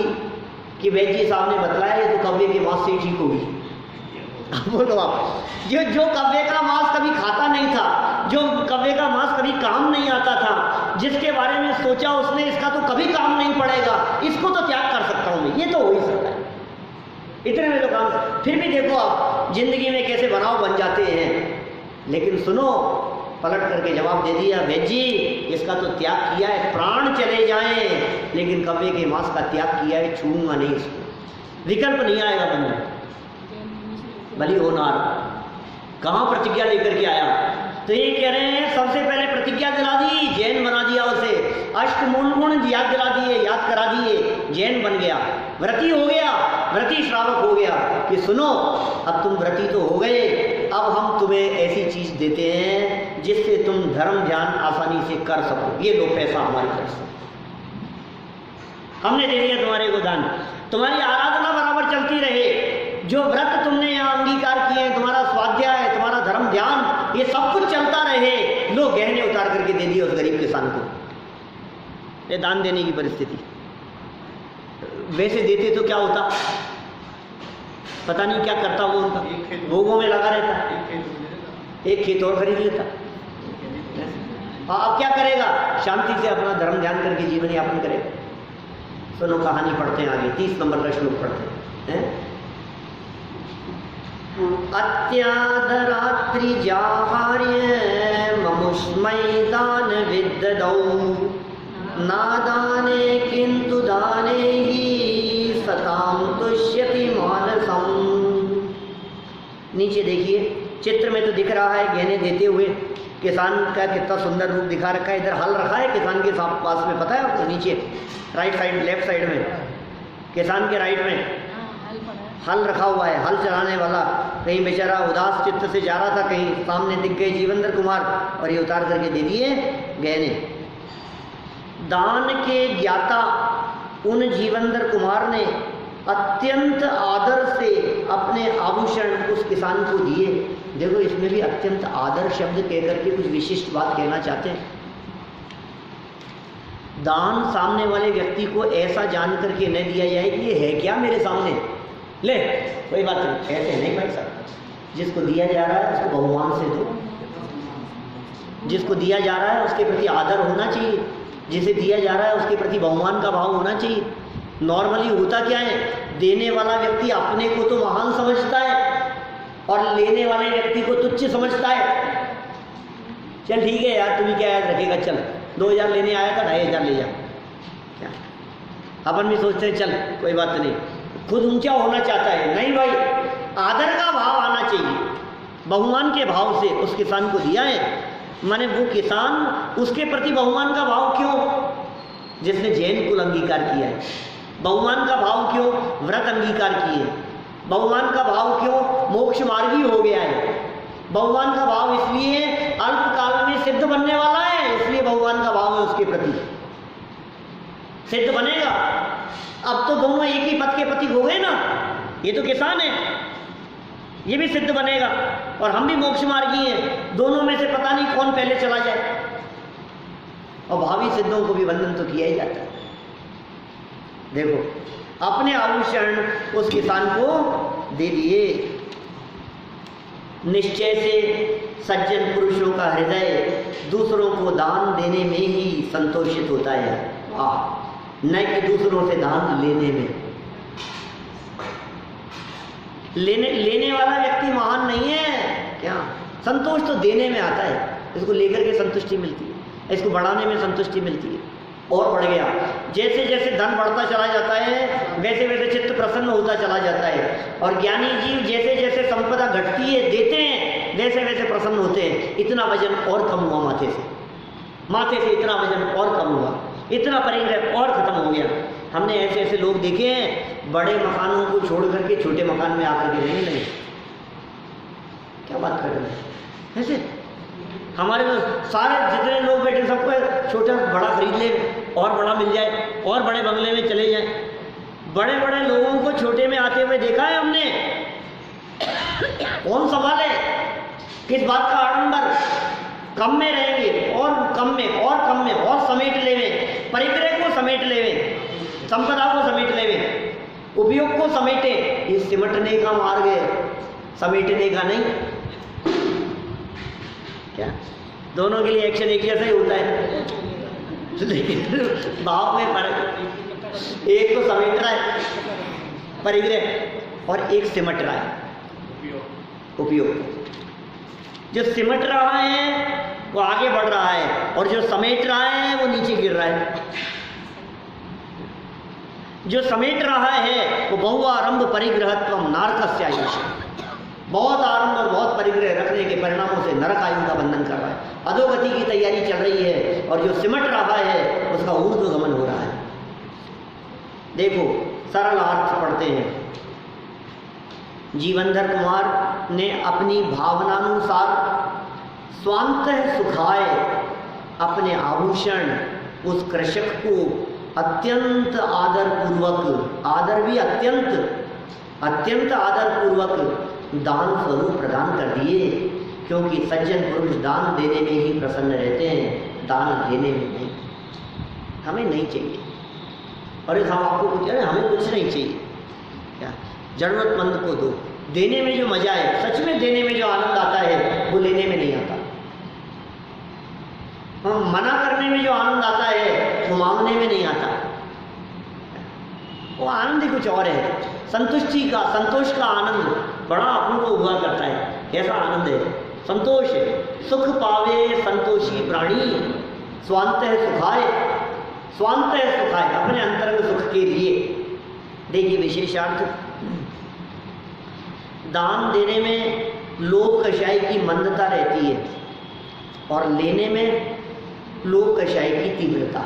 Speaker 1: कि वैद्य जी साहब ने बतलाया ये तो कौवे के मांस से ही ठीक होगी। बोलो आप, जो कौवे का मांस कभी खाता नहीं था, जो कौवे का मांस कभी काम नहीं आता था, जिसके बारे में सोचा उसने इसका तो कभी काम नहीं पड़ेगा, इसको तो त्याग कर सकता हूँ मैं, ये तो हो ही सकता है, इतने में तो काम। फिर भी देखो आप जिंदगी में कैसे बनाव बन जाते हैं। लेकिन सुनो, पलट करके जवाब दे दिया, वैद्य जी इसका तो त्याग किया है, प्राण चले जाएं, लेकिन कौवे के मांस का त्याग किया है, छूऊंगा नहीं इसको, विकल्प नहीं आएगा मन में। भली होनार कहाँ प्रतिज्ञा लेकर के आया? तो ये कह रहे हैं सबसे पहले प्रतिज्ञा दिला दी, जैन बना दिया उसे, अष्टमूल गुण याद दिला दिए, याद करा दिए, जैन बन गया, व्रती हो गया, व्रती श्रावक हो गया कि सुनो अब तुम व्रती तो हो गए, अब हम तुम्हें ऐसी चीज देते हैं जिससे तुम धर्म ध्यान आसानी से कर सको, ये लो पैसा हमारी तरफ से हमने दे दिया तुम्हारे को दान, तुम्हारी आराधना बराबर चलती रहे, जो व्रत तुमने यहाँ अंगीकार किए हैं, तुम्हारा स्वाध्याय, तुम्हारा धर्म ध्यान, ये सब कुछ चलता रहे। लो गहने उतार करके दे दिए उस गरीब किसान को। ये दान देने की परिस्थिति। वैसे देते तो क्या होता, पता नहीं क्या करता वो, उनका भोगों में लगा रहता, एक खेत और खरीद लेता। अब क्या करेगा? शांति से अपना धर्म ध्यान करके जीवन यापन करेगा। सुनो कहानी पढ़ते हैं आगे, 30 नंबर का श्लोक पढ़ते हैं। अत्यादरात्रि जाहार्य ममुष्मै दान विद्ददौ, नादाने किंतु दाने ही सताम तुष्यति मानसम। नीचे देखिए, चित्र में तो दिख रहा है गहने देते हुए किसान का कितना सुंदर रूप दिखा रखा है। इधर हल रखा है किसान के पास में, पता है आपको? नीचे राइट साइड, लेफ्ट साइड में, किसान के राइट में हल रखा हुआ है, हल चलाने वाला। कहीं बेचारा उदास चित्त से जा रहा था, कहीं सामने दिख गए जीवेंद्र कुमार और ये उतार करके दे दिए गहने। दान के ज्ञाता उन जीवेंद्र कुमार ने अत्यंत आदर से अपने आभूषण उस किसान को दिए। देखो इसमें भी अत्यंत आदर शब्द कहकर के कुछ विशिष्ट बात कहना चाहते हैं। दान सामने वाले व्यक्ति को ऐसा जान करके न दिया जाए कि ये है क्या मेरे सामने, ले कोई बात नहीं, ऐसे नहीं भाई साहब। जिसको दिया जा रहा है उसको बहुमान से दो, जिसको दिया जा रहा है उसके प्रति आदर होना चाहिए, जिसे दिया जा रहा है उसके प्रति बहुमान का भाव होना चाहिए। नॉर्मली होता क्या है, देने वाला व्यक्ति अपने को तो महान समझता है और लेने वाले व्यक्ति को तुच्छ समझता है। चल ठीक है यार, तुम्हें क्या याद रखेगा, चल 2000 लेने आया था 2500 ले जा। क्या अपन भी सोचते हैं चल कोई बात नहीं, खुद ऊंचा होना चाहता है। नहीं भाई, आदर का भाव आना चाहिए, बहुमान के भाव से उस किसान को दिया है। माने वो किसान, उसके प्रति बहुमान का भाव क्यों, जिसने जैन कुल अंगीकार किया है। बहुमान का भाव क्यों, व्रत अंगीकार किए। बहुमान का भाव क्यों, मोक्ष मार्गी हो गया है। बहुमान का भाव इसलिए अल्पकाल में सिद्ध बनने वाला है, इसलिए बहुमान का भाव है उसके प्रति। सिद्ध बनेगा, अब तो दोनों एक ही पद के प्रतीक हो गए ना, ये तो किसान है, ये भी सिद्ध बनेगा और हम भी मोक्ष मार्गी हैं। दोनों में से पता नहीं कौन पहले चला जाए। और भावी सिद्धों को भी वंदन तो किया ही जाता है। देखो, अपने आभूषण उस किसान को दे दिए। निश्चय से सज्जन पुरुषों का हृदय दूसरों को दान देने में ही संतोषित होता है, न कि दूसरों से दान लेने में। लेने वाला व्यक्ति महान नहीं है क्या, संतोष तो देने में आता है। इसको लेकर के संतुष्टि मिलती है, इसको बढ़ाने में संतुष्टि मिलती है। और बढ़ गया, जैसे जैसे धन बढ़ता चला जाता है वैसे वैसे चित्त प्रसन्न होता चला जाता है। और ज्ञानी जीव जैसे जैसे संपदा घटती है, देते हैं, वैसे वैसे प्रसन्न होते हैं। इतना वजन और कम हुआ माथे से इतना वजन और कम हुआ, इतना परिग्रह और खत्म हो गया। हमने ऐसे ऐसे लोग देखे हैं, बड़े मकानों को छोड़ करके छोटे मकान में आकर के रहने लगे। क्या बात कर रहे हैं ऐसे? हमारे सारे जितने लोग बैठे सबको छोटा बड़ा खरीद ले और बड़ा मिल जाए और बड़े बंगले में चले जाएं। बड़े बड़े लोगों को छोटे में आते हुए देखा है हमने। कौन संभाले? किस बात का आडंबर? कम में रहेंगे और कम में और कम में और समेट लेवे, परिग्रह को समेट लेवे, संपदा को समेट लेवे, उपयोग को समेटे। ये सिमटने का मार्ग है, समेटने का नहीं। क्या दोनों के लिए एक्शन एक जैसा ही होता है, लेकिन भाव में फर्क। एक तो समेट रहा है परिग्रह और एक सिमट रहा है उपयोग। जो सिमट रहा है वो आगे बढ़ रहा है और जो समेट रहा है वो नीचे गिर रहा है। जो समेट रहा है वो बहुआरंभ परिग्रहत्वम नारकस्यायुष, बहुत आरंभ और बहुत परिग्रह रखने के परिणामों से नरक आयु का बंधन कर रहा है, अधोगति की तैयारी चल रही है। और जो सिमट रहा है उसका ऊर्ध्वगमन हो रहा है। देखो, सरल अर्थ पढ़ते हैं। जीवनधर कुमार ने अपनी भावनानुसार स्वांतः सुखाए अपने आभूषण उस कृषक को अत्यंत आदरपूर्वक, आदर भी अत्यंत आदरपूर्वक दान स्वरूप प्रदान कर दिए। क्योंकि सज्जन पुरुष दान देने में ही प्रसन्न रहते हैं, दान लेने में नहीं। हमें नहीं चाहिए, और हम आपको कुछ हमें कुछ नहीं चाहिए। क्या जरूरतमंद को दो। देने में जो मजा है, सच में देने में जो आनंद आता है वो लेने में नहीं आता। हम मना करने में जो आनंद आता है वो मांगने में नहीं आता। वो आनंद ही कुछ और है। संतुष्टि का, संतोष का आनंद बड़ा अपन को हुआ करता है। कैसा आनंद है? संतोष है। सुख पावे संतोषी प्राणी स्वांतः सुखाए, अपने अंतरंग सुख के लिए। देखिए विशेषार्थ, दान देने में लोभ कषाय की मंदता रहती है और लेने में लोभ कषाय की तीव्रता।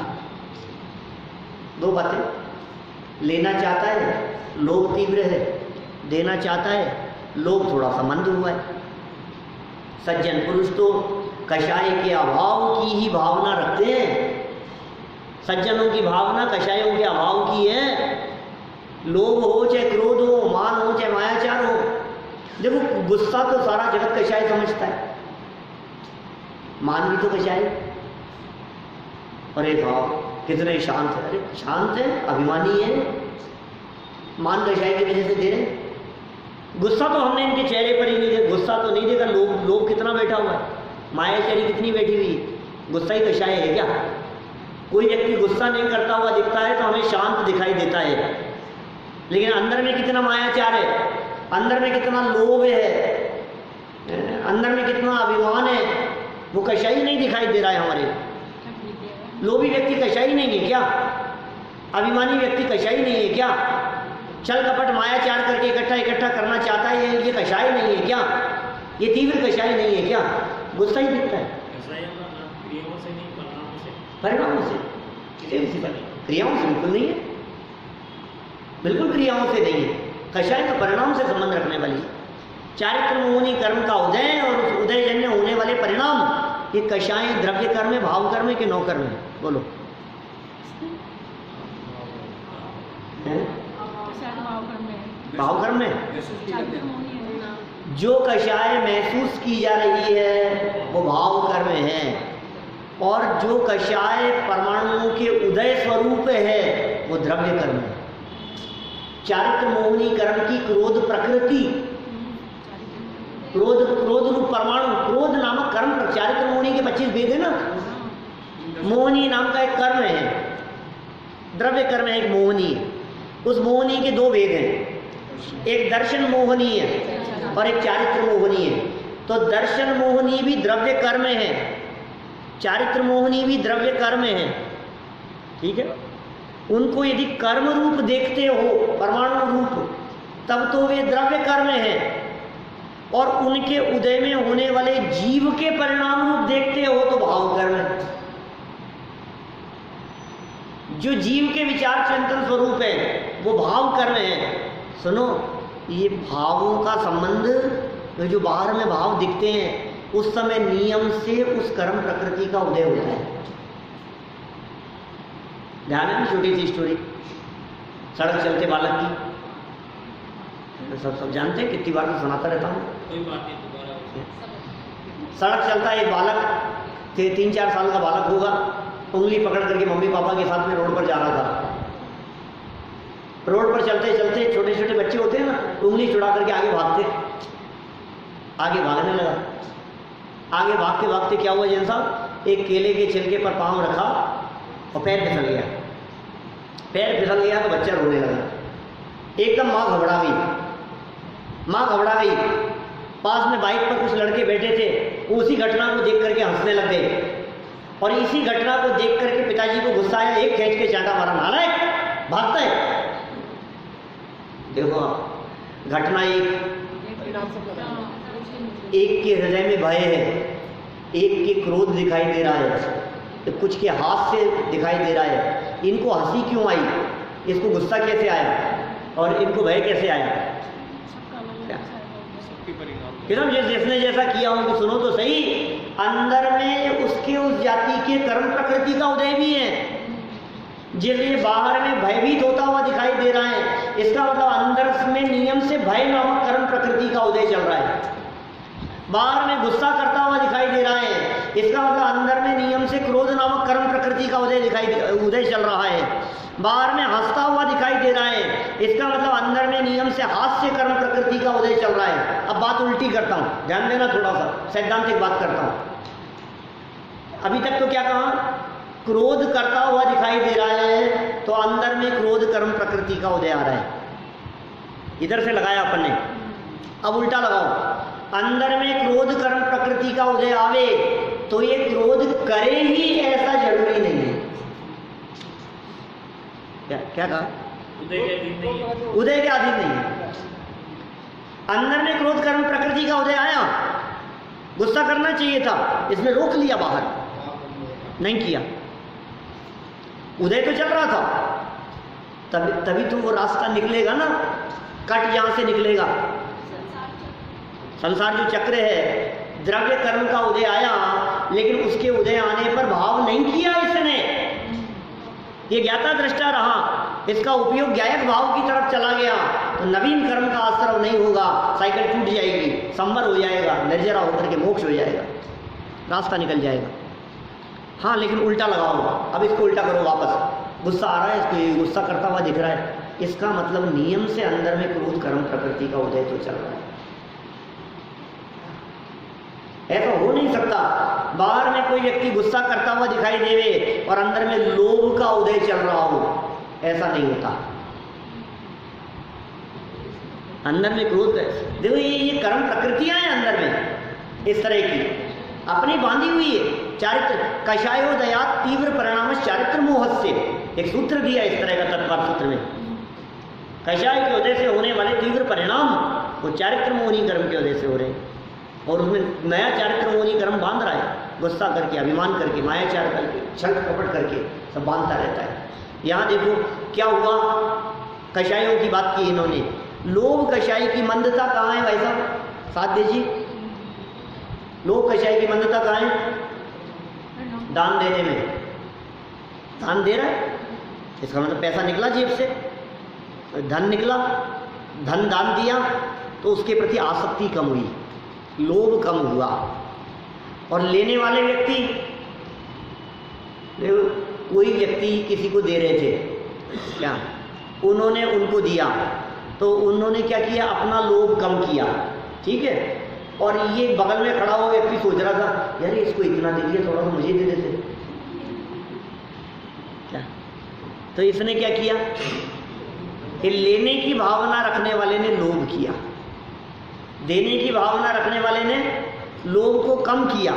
Speaker 1: दो बातें। लेना चाहता है, लोभ तीव्र है। देना चाहता है, लोभ थोड़ा सा मंद हुआ है। सज्जन पुरुष तो कषाय के अभाव की ही भावना रखते हैं। सज्जनों की भावना कषायों के अभाव की है। लोभ हो चाहे क्रोध हो, मान हो चाहे मायाचार हो। देखो, गुस्सा तो सारा जगत कषाय समझता है, मान भी तो कषाय और एक भाव कितने शांत है, अरे शांत है, अभिमानी है, मान कषाय की वजह से दे रहे। गुस्सा तो हमने इनके चेहरे पर ही नहीं देखा, गुस्सा तो नहीं देखा, लोग कितना बैठा हुआ है, मायाचारी कितनी बैठी हुई है, गुस्सा ही कषाय है क्या? कोई व्यक्ति गुस्सा नहीं करता हुआ दिखता है तो हमें शांत दिखाई देता है, लेकिन अंदर में कितना मायाचार है, अंदर में कितना लोभ है, अंदर में कितना अभिमान है, वो कषाय नहीं दिखाई दे रहा है हमारे। लोभी व्यक्ति कषाय नहीं है क्या? अभिमानी व्यक्ति कषाय नहीं है क्या? छल कपट मायाचार करके इकट्ठा करना चाहता है, ये कषाय नहीं है क्या? ये तीव्र कषाय नहीं है क्या? गुस्सा ही दिखता है।
Speaker 2: क्रियाओं से नहीं, परिणामों से।
Speaker 1: परिणामों से, क्रियाओं से बिल्कुल नहीं है, बिल्कुल क्रियाओं से नहीं है। कषाय तो परिणाम से संबंध रखने वाली, चारित्र मोहनी कर्म का उदय और उस उदय जन्य होने वाले परिणाम, ये कषाय द्रव्य कर्म है, भाव कर्म है कि नौ कर्म है? बोलो। भाव कर्म में जो कषाय महसूस की जा रही है वो भाव कर्म है, और जो कषाय परमाणुओं के उदय स्वरूप है वो द्रव्य कर्म है। चारित्र मोहनी कर्म की क्रोध प्रकृति, क्रोध रूप परमाणु, क्रोध नामक कर्म, चारित्र मोहनी के 25 भेद है ना। मोहनी नाम का एक कर्म है, द्रव्य कर्म है, एक मोहनी है। उस मोहनी के 2 भेद हैं, एक दर्शन मोहनी है और एक चारित्र मोहनी है। तो दर्शन मोहनी भी द्रव्य कर्म है, चारित्र मोहनी भी द्रव्य कर्म है, ठीक है। उनको यदि कर्म रूप देखते हो, परमाणु रूप, तब तो वे द्रव्य कर्म है, और उनके उदय में होने वाले जीव के परिणाम रूप देखते हो तो भाव कर्म है। जो जीव के विचार चिंतन स्वरूप है वो भाव कर्म है। सुनो, ये भावों का संबंध, जो बाहर में भाव दिखते हैं उस समय नियम से उस कर्म प्रकृति का उदय होता है। ध्यान है ना, छोटी सी स्टोरी, सड़क चलते बालक की, सब जानते हैं, कितनी बार तो सुनाता रहता हूँ।
Speaker 2: कोई बात नहीं, दोबारा
Speaker 1: सड़क चलता एक बालक, 3-4 साल का बालक होगा, उंगली पकड़ करके मम्मी पापा के साथ में रोड पर जा रहा था। रोड पर चलते चलते छोटे छोटे बच्चे होते हैं ना, उंगली छुड़ा करके आगे भागते, आगे भागने लगा। आगे भागते भागते क्या हुआ जैन साहब, एक केले के छिलके पर पाँव रखा और पैर फिसल गया। पैर फिसल गया तो बच्चा रोने लगा। एकदम माँ घबरा गई, माँ घबरा गई। पास में बाइक पर कुछ लड़के बैठे थे, उसी घटना को देख करके हंसने लग गए, और इसी घटना को देख करके पिताजी को गुस्सा आया, एक खींच के चांटा मारा, नालायक भागता है। देखो घटना एक के हृदय में भय है, एक के क्रोध दिखाई दे रहा है, तो कुछ के हाथ से दिखाई दे रहा है। इनको हंसी क्यों आई, इसको गुस्सा कैसे आया, और इनको भय कैसे आया? जिसने जैसा किया हो तो सुनो तो सही, अंदर में उसके उस जाति के कर्म प्रकृति का उदय भी है, जिसलिए बाहर में भयभीत होता हुआ दिखाई दे रहा है। इसका मतलब अंदर में नियम से भय नामक कर्म प्रकृति का उदय चल रहा है। बाहर में गुस्सा करता हुआ दिखाई दे रहा है, इसका मतलब अंदर में नियम से क्रोध नामक कर्म प्रकृति का उदय चल रहा है। बाहर में हंसता हुआ दिखाई दे रहा है, इसका मतलब अंदर में नियम से हास्य कर्म प्रकृति का उदय चल रहा है। अब बात उल्टी करता हूँ, ध्यान देना, थोड़ा सा सैद्धांतिक बात करता हूँ। अभी तक तो क्या कहा, क्रोध करता हुआ दिखाई दे रहा है तो अंदर में क्रोध कर्म प्रकृति का उदय आ रहा है। इधर से लगाया अपन ने, अब उल्टा लगाओ, अंदर में क्रोध कर्म प्रकृति का उदय आवे तो ये क्रोध करे ही ऐसा जरूरी नहीं है। क्या कहा?
Speaker 2: उदय के अधीन नहीं है,
Speaker 1: उदय के अधीन नहीं है। अंदर में क्रोध कर्म प्रकृति का उदय आया, गुस्सा करना चाहिए था, इसने रोक लिया, बाहर नहीं किया, उदय तो चल रहा था, तभी तो वो रास्ता निकलेगा ना, कट यहां से निकलेगा। संसार जो चक्र है, द्रव्य कर्म का उदय आया, लेकिन उसके उदय आने पर भाव नहीं किया इसने, ये ज्ञाता दृष्टा रहा, इसका उपयोग ज्ञायक भाव की तरफ चला गया तो नवीन कर्म का आश्रव नहीं होगा, साइकिल टूट जाएगी, संवर हो जाएगा, निर्जरा होकर के मोक्ष हो जाएगा, रास्ता निकल जाएगा। हाँ लेकिन उल्टा लगाओ, अब इसको उल्टा करो वापस, गुस्सा आ रहा है इसको, ये गुस्सा करता हुआ दिख रहा है, इसका मतलब नियम से अंदर में क्रोध कर्म प्रकृति का उदय तो चल रहा है। ऐसा हो नहीं सकता बाहर में कोई व्यक्ति गुस्सा करता हुआ दिखाई देवे और अंदर में लोभ का उदय चल रहा हो, ऐसा नहीं होता। अंदर में क्रोध, देखो ये कर्म प्रकृतियां हैं अंदर में इस तरह की अपनी बांधी हुई है। चारित्र कषायोदयात तीव्र परिणाम चारित्र मोह से, एक सूत्र दिया इस तरह का तत्पर सूत्र में, कषाय के उदय से होने वाले तीव्र परिणाम वो चारित्र मोहनी कर्म के उदय से हो रहे हैं, और उसमें नया चारित्र मोहनी कर्म बांध रहा है, गुस्सा करके, अभिमान करके, मायाचार करके, छल कपट करके सब बांधता रहता है। यहाँ देखो क्या हुआ, कषायों की बात की इन्होंने, लोभ कषाय की मंदता कहाँ है भाई साहब, साथ दीजिए। लोभ कषाय की मंदता कहाँ है? दान देने में। दान दे रहा है, इसका मतलब पैसा निकला जेब से, धन निकला, धन दान दिया तो उसके प्रति आसक्ति कम हुई, लोभ कम हुआ। और लेने वाले व्यक्ति, कोई व्यक्ति किसी को दे रहे थे क्या, उन्होंने उनको दिया तो उन्होंने क्या किया, अपना लोभ कम किया, ठीक है। और ये बगल में खड़ा हुआ व्यक्ति सोच रहा था यार इसको इतना दे दिया, थोड़ा सा मुझे दे देते क्या, तो इसने क्या किया कि लेने की भावना रखने वाले ने लोभ किया, देने की भावना रखने वाले ने लोभ को कम किया,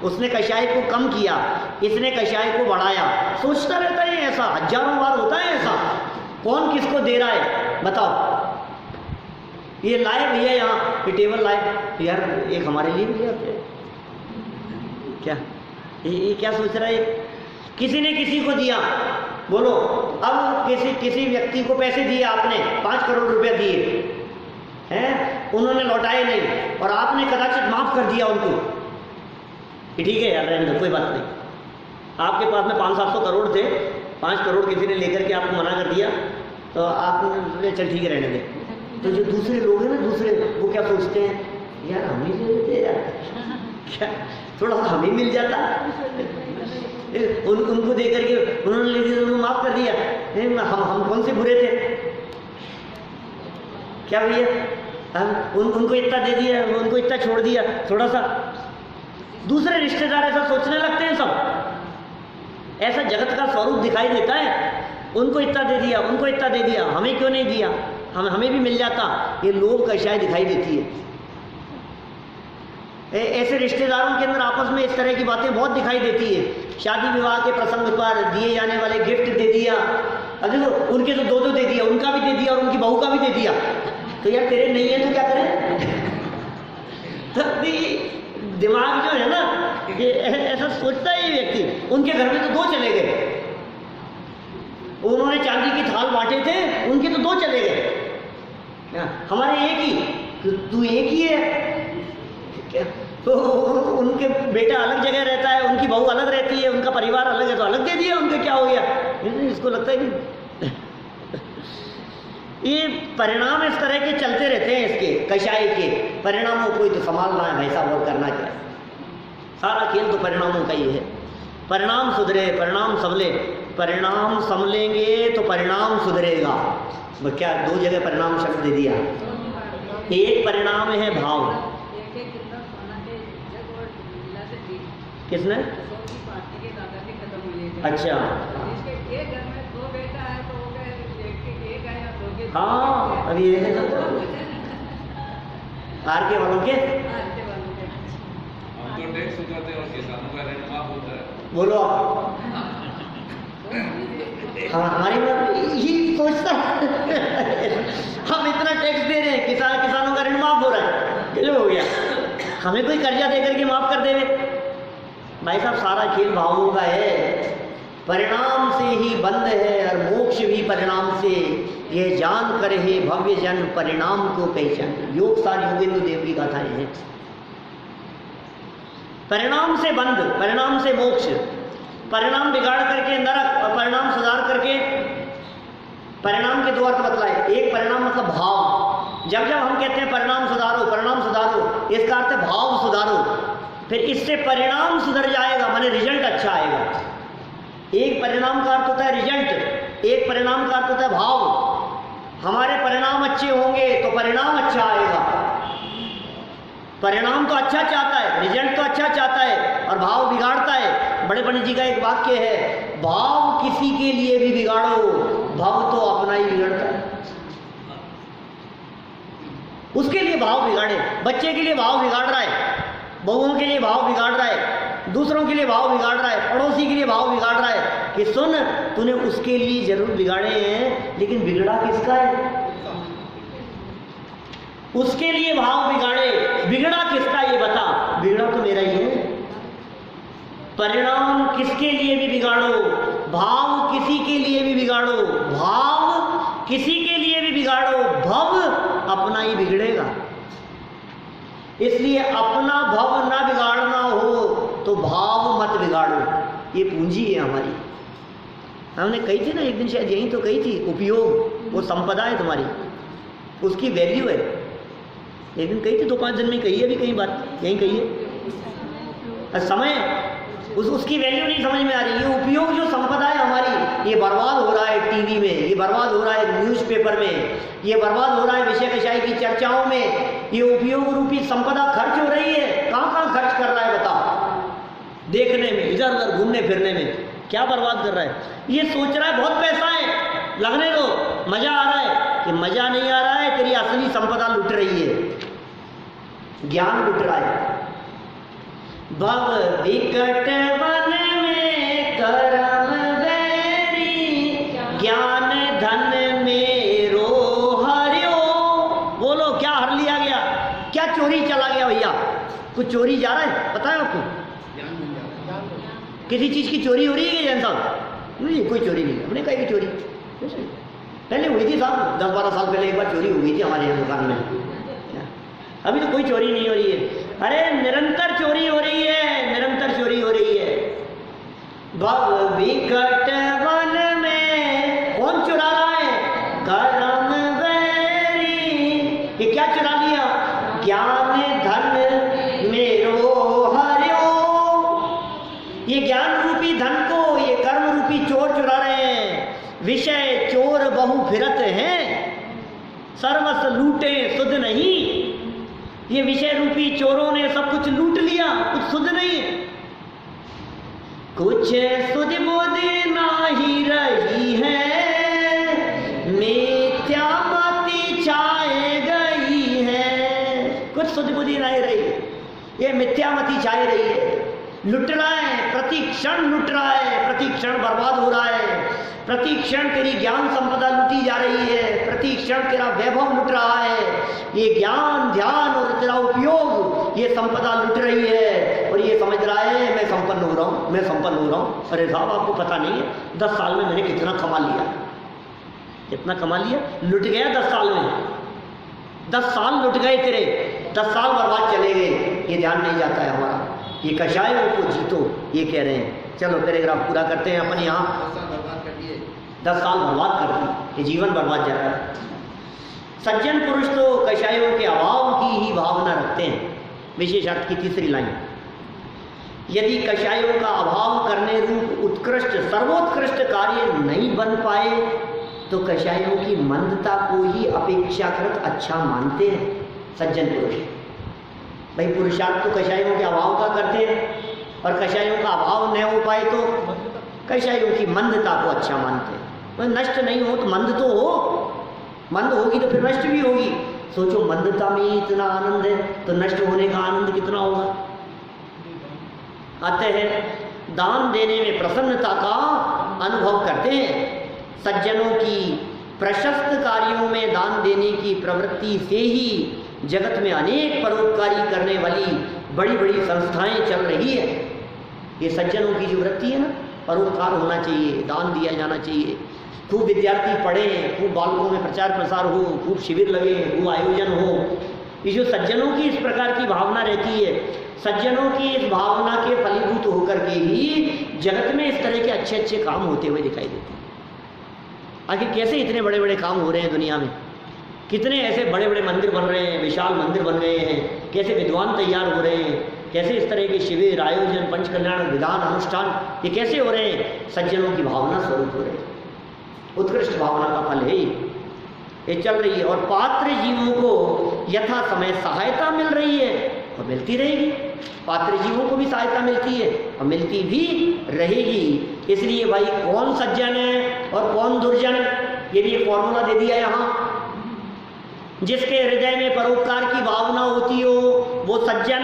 Speaker 1: उसने कषाय को कम किया, इसने कषाय को बढ़ाया। सोचता रहता है ऐसा, हजारों बार होता है ऐसा, कौन किसको दे रहा है बताओ। ये लाए भैया, यहाँ ये टेबल लाए यार, एक हमारे लिए भी आते क्या, ये क्या सोच रहा है, किसी ने किसी को दिया, बोलो अब किसी व्यक्ति को पैसे दिए आपने, 5 करोड़ रुपए दिए हैं, उन्होंने लौटाए नहीं और आपने कदाचित माफ कर दिया उनको, ठीक है यार रहने दो कोई बात नहीं, आपके पास में 500-700 करोड़ थे, 5 करोड़ किसी ने लेकर के आपको मना कर दिया तो आपने चल ठीक है रहने दे। तो जो दूसरे लोग हैं ना, दूसरे वो क्या सोचते हैं यार हमें ले लेते यार, क्या थोड़ा सा हमें मिल जाता, उनको दे करके उन्होंने ले दिया, उनको माफ कर दिया, हम कौन से बुरे थे क्या भैया, उनको इतना दे दिया, उनको इतना छोड़ दिया, थोड़ा सा। दूसरे रिश्तेदार ऐसा सोचने लगते हैं सब, ऐसा जगत का स्वरूप दिखाई देता है, उनको इतना दे दिया, उनको इतना दे दिया, हमें क्यों नहीं दिया, हमें भी मिल जाता, ये लोभ कषाय दिखाई देती है। ऐसे रिश्तेदारों के अंदर आपस में इस तरह की बातें बहुत दिखाई देती है। शादी विवाह के प्रसंग पर दिए जाने वाले गिफ्ट दे दिया, अब देखो उनके तो 2-2 दे दिया, उनका भी दे दिया और उनकी बहू का भी दे दिया, तो यार तेरे नहीं है तो क्या करें। तो दिमाग जो है ना, ये ऐसा सोचता है ये व्यक्ति, उनके घर में तो 2 चले गए, उन्होंने चांदी की थाल बांटे थे, उनके तो 2 चले गए, हमारे एक ही, तू एक ही है क्या, तो उनके बेटा अलग जगह रहता है, उनकी बहू अलग रहती है, उनका परिवार अलग है, तो अलग दे दिया, उनके क्या हो गया। इसको लगता है कि ये परिणाम इस तरह के चलते रहते हैं, इसके कषाय के परिणामों को ही तो संभालना है भाई साहब, और करना क्या है, सारा खेल तो परिणामों का ही है। परिणाम सुधरे, परिणाम संभले, परिणाम संभलेंगे तो परिणाम सुधरेगा। क्या 2 जगह परिणाम शब्द दे दिया, एक परिणाम है भाव, किसने, अच्छा हाँ अभी ये आर के वालों के बोलो आप, हाँ हमारी बात यही सोचता हम इतना टैक्स दे रहे हैं, किसानों का ऋण माफ हो रहा है, क्या हो गया, हमें कोई कर्जा दे करके माफ कर देवे। भाई साहब सारा खेल भावों का है, परिणाम से ही बंद है और मोक्ष भी परिणाम से, ये जान कर हे भव्य जन परिणाम को पहचान। योग सार योगेंद्र देव की गाथाएं हैं। परिणाम से बंद, परिणाम से मोक्ष, परिणाम बिगाड़ करके नरक और परिणाम सुधार करके, परिणाम के 2 अर्थ बतलाए। एक परिणाम मतलब भाव, जब जब हम कहते हैं परिणाम सुधारो, इसका अर्थ है भाव सुधारो। फिर इससे परिणाम सुधर जाएगा, माने रिजल्ट अच्छा आएगा। एक परिणाम का अर्थ होता है रिजल्ट, एक परिणाम का अर्थ होता है भाव। हमारे परिणाम अच्छे होंगे तो परिणाम अच्छा आएगा। परिणाम तो अच्छा चाहता है, रिजल्ट तो अच्छा चाहता है, और भाव बिगाड़ता है। बड़े पंडित जी का एक वाक्य है, भाव किसी के लिए भी बिगाड़ो, भाव तो अपना ही बिगड़ता है। उसके लिए भाव बिगाड़े, बच्चे के लिए भाव बिगाड़ रहा है, बहुओं के लिए भाव बिगाड़ रहा है, दूसरों के लिए भाव बिगाड़ रहा है, पड़ोसी के लिए भाव बिगाड़ रहा है कि सुन तूने उसके लिए जरूर बिगाड़े हैं, लेकिन बिगड़ा किसका है? उसके लिए भाव बिगाड़े, बिगड़ा किसका ये बता? बिगड़ा तो मेरा ही है। परिणाम किसके लिए भी बिगाड़ो, भाव किसी के लिए भी बिगाड़ो, भाव किसी के लिए भी बिगाड़ो, भव अपना ही बिगड़ेगा। इसलिए अपना भव ना बिगाड़ना हो तो भाव मत बिगाड़ो। ये पूंजी है हमारी। हमने कही थी ना एक दिन, शायद यही तो कही थी, उपयोग वो संपदा है तुम्हारी, उसकी वैल्यू है। एक दिन कही थी, 2-5 दिन में कही है, भी कहीं बात यही कही है। समय उसकी वैल्यू नहीं समझ में आ रही। ये उपयोग जो संपदा है हमारी, ये बर्बाद हो रहा है टीवी में, ये बर्बाद हो रहा है न्यूज़पेपर में, ये बर्बाद हो रहा है विषय कषाय की चर्चाओं में। ये उपयोग रूपी संपदा खर्च हो रही है। कहाँ कहाँ खर्च कर रहा है बताओ? देखने में, इधर उधर घूमने फिरने में। क्या बर्बाद कर रहा है? ये सोच रहा है बहुत पैसा है, लगने दो, मजा आ रहा है। कि मजा नहीं आ रहा है, तेरी असली संपदा लुट रही है, ज्ञान लुट रहा है। भव विकट वन में करम बैरी, ज्ञान धन मेरो हरियो। बोलो क्या हर लिया गया? क्या चोरी चला गया भैया? कुछ चोरी जा रहा है, पता है आपको? किसी चीज की चोरी हो रही है जैन साहब? नहीं, कोई चोरी नहीं। हमने कही भी चोरी पहले हुई थी साहब, 10-12 साल पहले एक बार चोरी हुई थी हमारे यहाँ दुकान में। अभी तो कोई चोरी नहीं हो रही है। अरे निरंतर चोरी हो रही है, निरंतर चोरी हो रही है। भव विकट वन में कौन चुरा रहा है? करम बैरी। ये क्या चुरा लिया? ज्ञान धन मेरो हरियो। ये ज्ञान रूपी धन को ये कर्म रूपी चोर चुरा रहे हैं। विषय चोर बहु फिरत हैं, सर्वस लूटे सुध नहीं। ये विषय रूपी चोरों ने सब कुछ लूट लिया, कुछ सुध नहीं है। कुछ सुध बुध नाही रही है, मिथ्या मति छाए गई है। कुछ सुध बुद्धि नहीं रही, ये मिथ्या मति छाए रही है। लुट रहा है, प्रति क्षण लुट रहा है, प्रति क्षण बर्बाद हो रहा है, प्रति क्षण तेरी ज्ञान संपदा लूटी जा रही है, प्रति क्षण तेरा वैभव लुट रहा है। ये ज्ञान ध्यान और तेरा उपयोग ये संपदा लुट रही है, और ये समझ रहा है मैं संपन्न हो रहा हूँ, मैं संपन्न हो रहा हूँ। अरे साहब आपको पता नहीं है 10 साल में मैंने कितना कमा लिया, कितना कमा लिया, लुट गया 10 साल में। 10 साल लुट गए तेरे, 10 साल बर्बाद चले गए। ये ध्यान नहीं जाता है हमारा। ये कषायों को जीतो, ये कह रहे हैं। चलो पैराग्राफ पूरा करते हैं अपन। यहाँ 10 साल बर्बाद कर दिए, ये जीवन बर्बाद जा रहा है। सज्जन पुरुष तो कषायों के अभाव की ही भावना रखते हैं। विशेषार्थ की तीसरी लाइन, यदि कषायों का अभाव करने रूप उत्कृष्ट सर्वोत्कृष्ट कार्य नहीं बन पाए तो कषायों की मंदता को ही अपेक्षाकृत अच्छा मानते हैं सज्जन पुरुष। भाई पुरुषार्थ तो कषायों के अभाव का करते हैं, और कषायों का अभाव न हो पाए तो कषायों की मंदता को अच्छा मानते हैं। नष्ट नहीं हो तो मंद तो हो, मंद होगी तो फिर नष्ट भी होगी। सोचो मंदता में इतना आनंद है तो नष्ट होने का आनंद कितना होगा। अतः दान देने में प्रसन्नता का अनुभव करते हैं। सज्जनों की प्रशस्त कार्यों में दान देने की प्रवृत्ति से ही जगत में अनेक परोपकारी करने वाली बड़ी बड़ी संस्थाएं चल रही है। ये सज्जनों की जो वृत्ति है ना, परोपकार होना चाहिए, दान दिया जाना चाहिए। खूब विद्यार्थी पढ़ें, खूब बालकों में प्रचार प्रसार हो, खूब शिविर लगे, खूब आयोजन हो। ये जो सज्जनों की इस प्रकार की भावना रहती है, सज्जनों की इस भावना के फलीभूत होकर के ही जगत में इस तरह के अच्छे अच्छे काम होते हुए दिखाई देते हैं। आखिर कैसे इतने बड़े बड़े काम हो रहे हैं दुनिया में, कितने ऐसे बड़े बड़े मंदिर बन रहे हैं, विशाल मंदिर बन रहे हैं, कैसे विद्वान तैयार हो रहे हैं, कैसे इस तरह के शिविर, आयोजन, पंच कल्याण, विधान, अनुष्ठान ये कैसे हो रहे हैं? सज्जनों की भावना स्वरूप हो रहे हैं। उत्कृष्ट भावना का फल है ये चल रही है। और पात्र जीवों को यथा समय सहायता मिल रही है और मिलती रहेगी। पात्र जीवों को भी सहायता मिलती है और मिलती भी रहेगी। इसलिए भाई कौन सज्जन है और कौन दुर्जन, ये भी एक फॉर्मूला दे दिया यहाँ। जिसके हृदय में परोपकार की भावना होती हो वो सज्जन,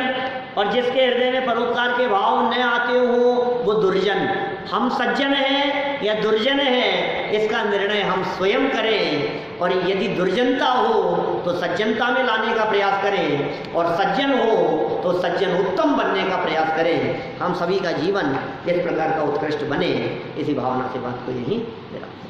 Speaker 1: और जिसके हृदय में परोपकार के भाव न आते हो वो दुर्जन। हम सज्जन हैं या दुर्जन हैं इसका निर्णय हम स्वयं करें, और यदि दुर्जनता हो तो सज्जनता में लाने का प्रयास करें, और सज्जन हो तो सज्जन उत्तम बनने का प्रयास करें। हम सभी का जीवन इस प्रकार का उत्कृष्ट बने, इसी भावना से बात को यहीं विराम।